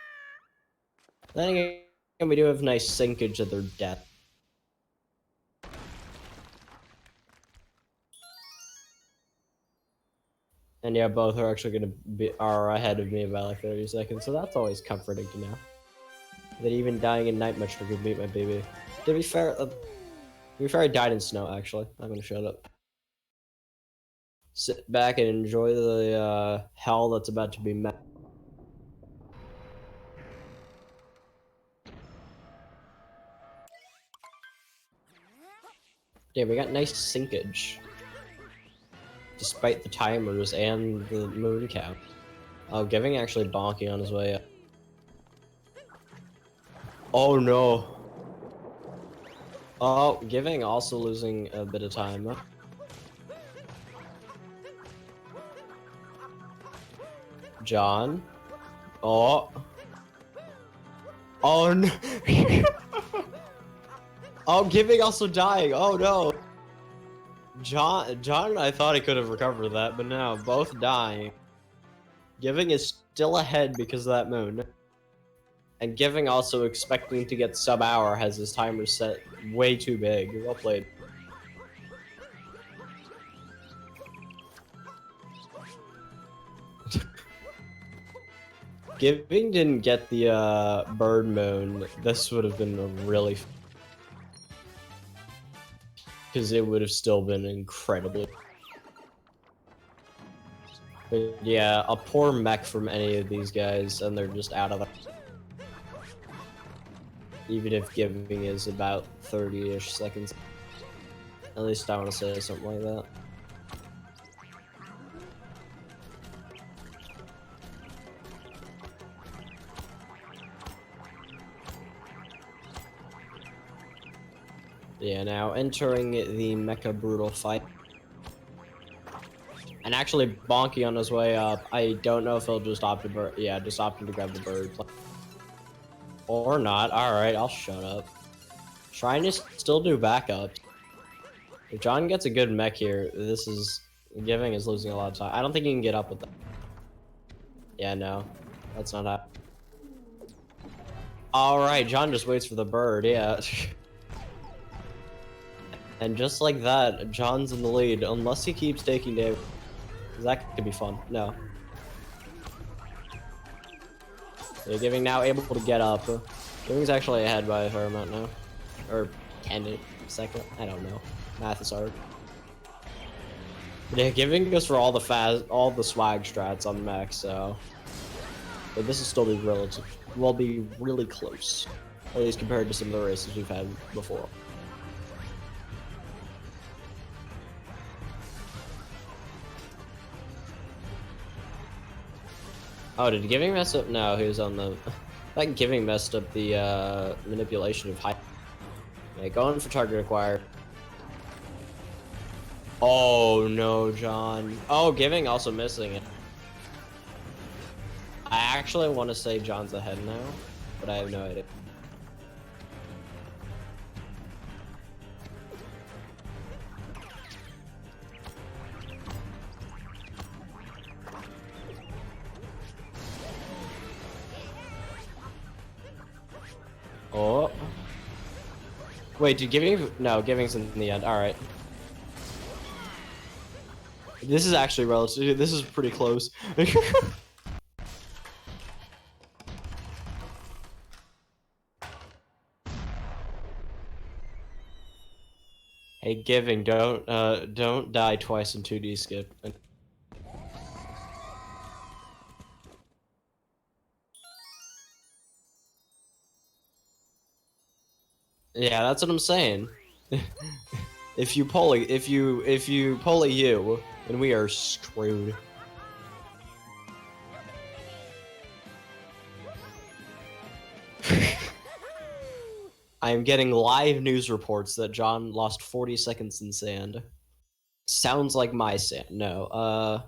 Then again, we do have nice sinkage of their death. And yeah, both are actually are ahead of me by like 30 seconds, so that's always comforting to know. That even dying in night much could beat my baby. To be fair, I died in snow, actually. I'm gonna shut up. Sit back and enjoy the hell that's about to be met. Yeah, we got nice sinkage. Despite the timers and the moon cap. Oh, Giving actually bonking on his way up. Oh no. Oh, Giving also losing a bit of time. John. Oh. Oh no. Oh, Giving also dying. Oh no. John, I thought he could have recovered that, but now both dying. Giving is still ahead because of that moon. And Giving also expecting to get sub-hour has his timer set way too big. Well played. Giving didn't get the bird moon, this would have been a really... because it would have still been incredibly... But yeah, a poor mech from any of these guys, and they're just out of the... Even if Giving is about 30-ish seconds. At least I want to say something like that. Yeah, now entering the Mecha Brutal fight. And actually bonking on his way up. I don't know if he'll just opt to bird. Yeah, just opting to grab the bird. Or not. Alright, I'll shut up. Trying to still do backups. If John gets a good mech here, this is... Giving is losing a lot of time. I don't think he can get up with that. Yeah, no. That's not happening. Alright, John just waits for the bird, yeah. And just like that, John's in the lead, unless he keeps taking damage. That could be fun. No. Yeah, Giving now able to get up. Giving's actually ahead by a fair amount now. Or 10 second. I don't know. Math is hard. But yeah, Giving goes for all the swag strats on mech, so. But this will still be will be really close. At least compared to some of the races we've had before. Oh, did Giving mess up? No, he was on the... I think Giving messed up the manipulation of height. Yeah, going for target acquired. Oh no, John. Oh, Giving also missing it. I actually want to say John's ahead now, but I have no idea. Oh. Wait, did Giving... No, Giving's in the end. Alright. This is actually relative. This is pretty close. Hey, Giving, don't die twice in 2D skip. Yeah, that's what I'm saying. if you pull a U, then we are screwed. I am getting live news reports that John lost 40 seconds in sand. Sounds like my sand. No,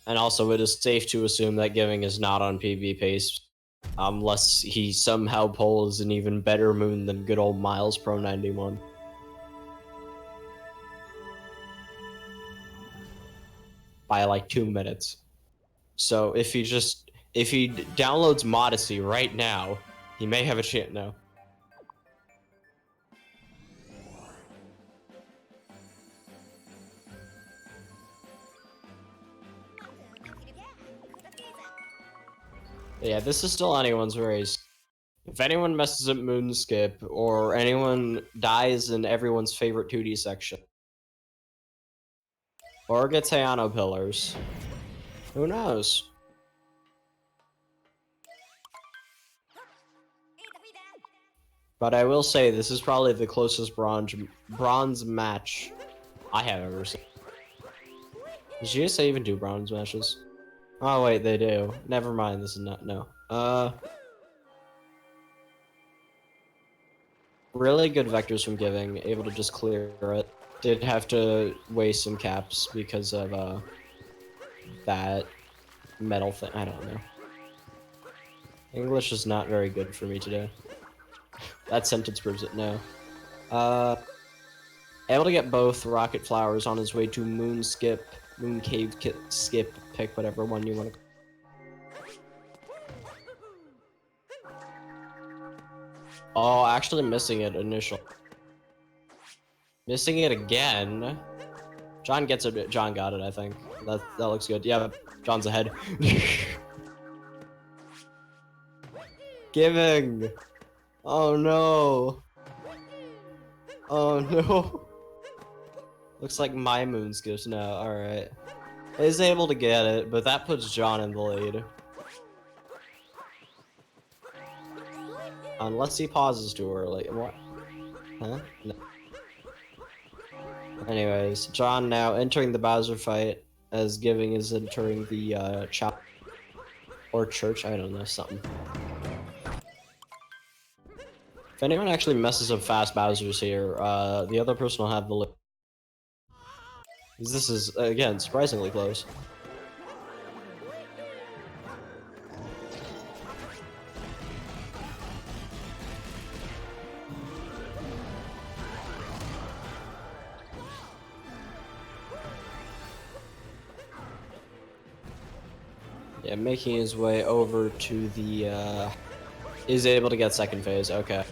And also, it is safe to assume that Giving is not on PB pace, unless he somehow pulls an even better moon than good old Miles Pro 91. By like 2 minutes. So if he downloads Odyssey right now, he may have a chance. No. Yeah, this is still anyone's race. If anyone messes up Moonskip, or anyone dies in everyone's favorite 2D section, or gets Hayano Pillars, who knows? But I will say, this is probably the closest bronze match I have ever seen. Does GSA even do bronze matches? Oh wait, they do. Never mind, this is not, no. Really good vectors from Giving, able to just clear it. Did have to waste some caps because of, that metal thing, I don't know. English is not very good for me today. That sentence proves it, no. Able to get both Rocket Flowers on his way to Moon Cave Skip, pick whatever one you want to. Oh, actually missing it initial. Missing it again. John gets it. John got it, I think. That looks good. Yeah, John's ahead. Giving. Oh no. Oh no. Looks like my moon skips now. Alright. Is able to get it, but that puts John in the lead. Unless he pauses too early. What? Huh? No. Anyways, John now entering the Bowser fight, as Giving is entering the chop or church. I don't know, something. If anyone actually messes up fast Bowsers here, the other person will have the lead. This is, again, surprisingly close. Yeah, making his way over to the, is able to get second phase, okay.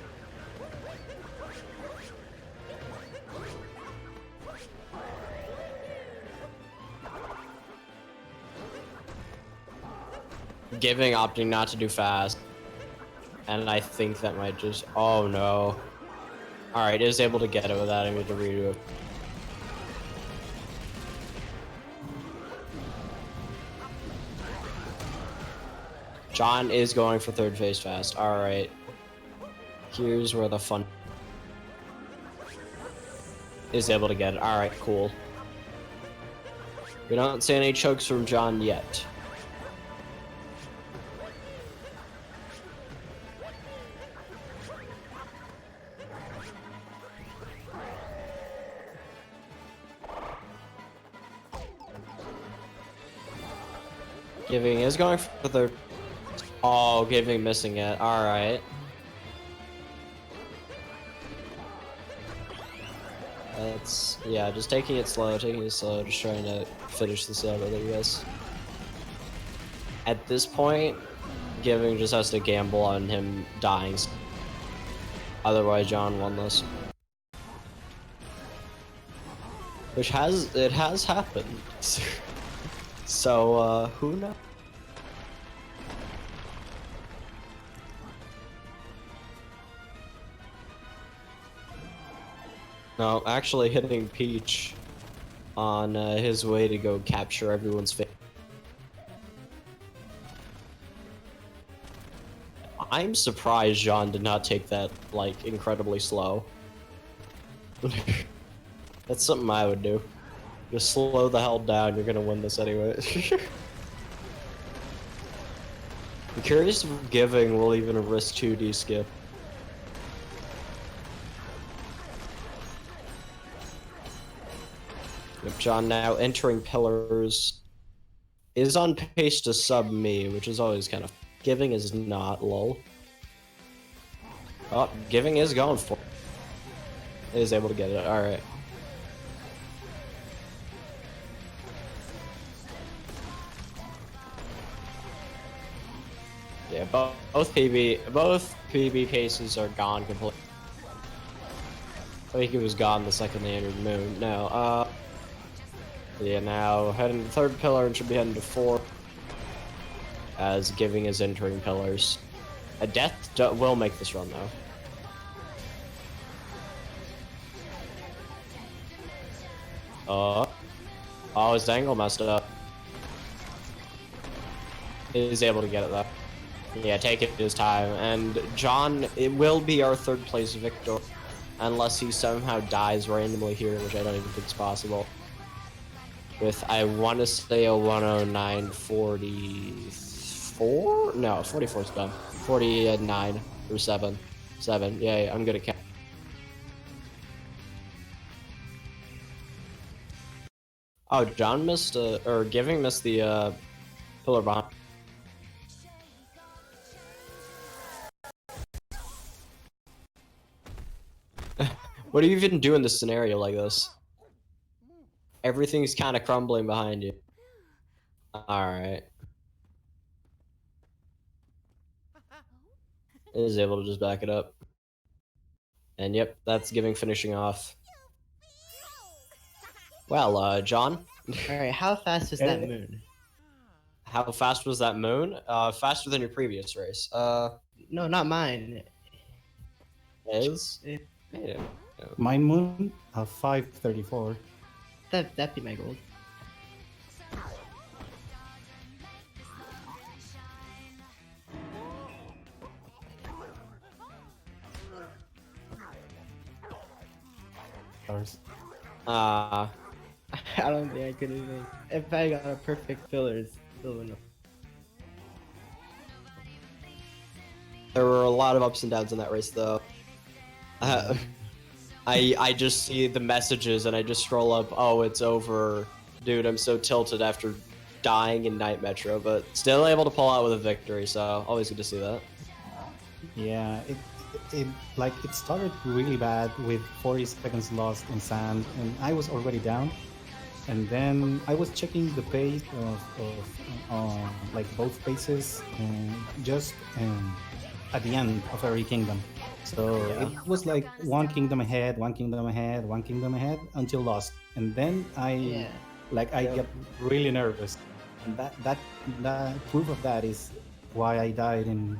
Giving opting not to do fast. And I think that might just, oh no. Alright, is able to get it without having to redo it. John is going for third phase fast. Alright. Here's where the fun is able to get it. Alright, cool. We don't see any chokes from John yet. Giving is going for third. Oh, Giving missing it. Alright. That's, yeah, just taking it slow, just trying to finish this out, I think, yes. At this point, Giving just has to gamble on him dying. Otherwise, John won this. Which has happened. So, who knows? No, actually hitting Peach on his way to go capture everyone's face. I'm surprised John did not take that, like, incredibly slow. That's something I would do. Just slow the hell down, you're gonna win this anyway. I'm curious if Giving will even risk 2D skip. Yep, John now entering pillars. Is on pace to sub me, which is always kind of... Giving is not, lol. Oh, Giving is going for it. Is able to get it, alright. Yeah, both PB cases are gone completely. I think he was gone the second they entered Moon. No, yeah, now heading to third pillar and should be heading to fourth. As Giving is entering pillars. A death will make this run though. Oh, his angle messed up. He's able to get it though. Yeah, take it his time. And John, it will be our third place victor. Unless he somehow dies randomly here, which I don't even think is possible. With, I want to say a 109.44? No, 44 is done. 49 or 7. 7, yeah, I'm good at count. Oh, John missed, or Giving missed the, pillar behind. What do you even do in this scenario like this? Everything's kind of crumbling behind you. Alright. Is able to just back it up. And yep, that's Giving finishing off. Well, John? Alright, how fast was that moon? How fast was that moon? Faster than your previous race. No, not mine. Is? Yeah. My moon, 5:34. That'd be my goal. I don't think I could even. If I got a perfect filler, still wouldn't. There were a lot of ups and downs in that race, though. I just see the messages and I just scroll up, oh, it's over. Dude, I'm so tilted after dying in Night Metro, but still able to pull out with a victory, so always good to see that. Yeah, it started really bad with 40 seconds lost in sand, and I was already down. And then I was checking the pace of like both paces, just at the end of every kingdom. So it was like one kingdom ahead, one kingdom ahead, one kingdom ahead until lost. And then I get really nervous. And that proof of that is why I died in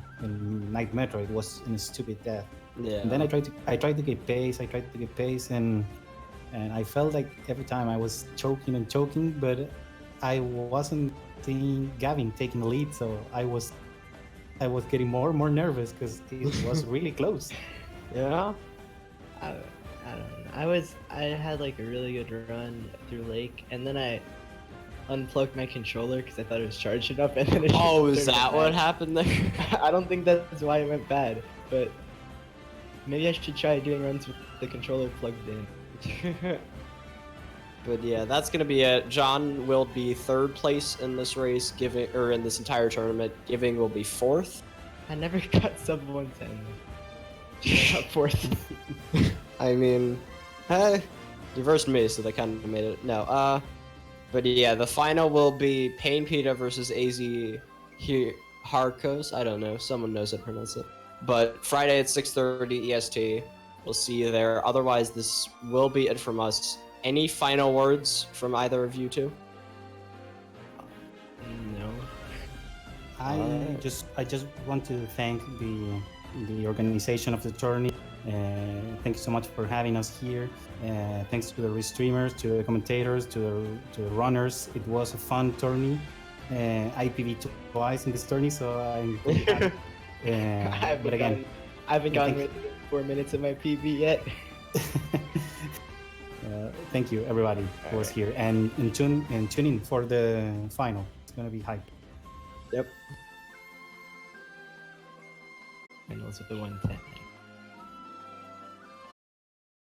Night Metro. It was in a stupid death. Yeah. And then I tried to get pace, and I felt like every time I was choking, but I wasn't seeing Gavin taking the lead, so I was getting more and more nervous because it was really close. Yeah. I don't know. I had like a really good run through Lake, and then I unplugged my controller because I thought it was charging up, and then it is that what happened there? I don't think that's why it went bad, but maybe I should try doing runs with the controller plugged in. But yeah, that's gonna be it. John will be third place in this race, in this entire tournament. Giving will be fourth. I never got sub 110. I got fourth. I mean, hey, you versed me, so they kind of made it. No, But yeah, the final will be Pain Pita versus AZ Harkos. I don't know. Someone knows how to pronounce it. But Friday at 6:30 EST. We'll see you there. Otherwise, this will be it from us. Any final words from either of you two? No. I just want to thank the organization of the tourney. Thank you so much for having us here. Thanks to the restreamers, to the commentators, to the runners. It was a fun tourney. I PB twice in this tourney, so I'm pretty happy. But again, I haven't gotten 4 minutes of my PB yet. thank you everybody who was here, and tune in for the final. It's gonna be hype. Yep. And also the 110.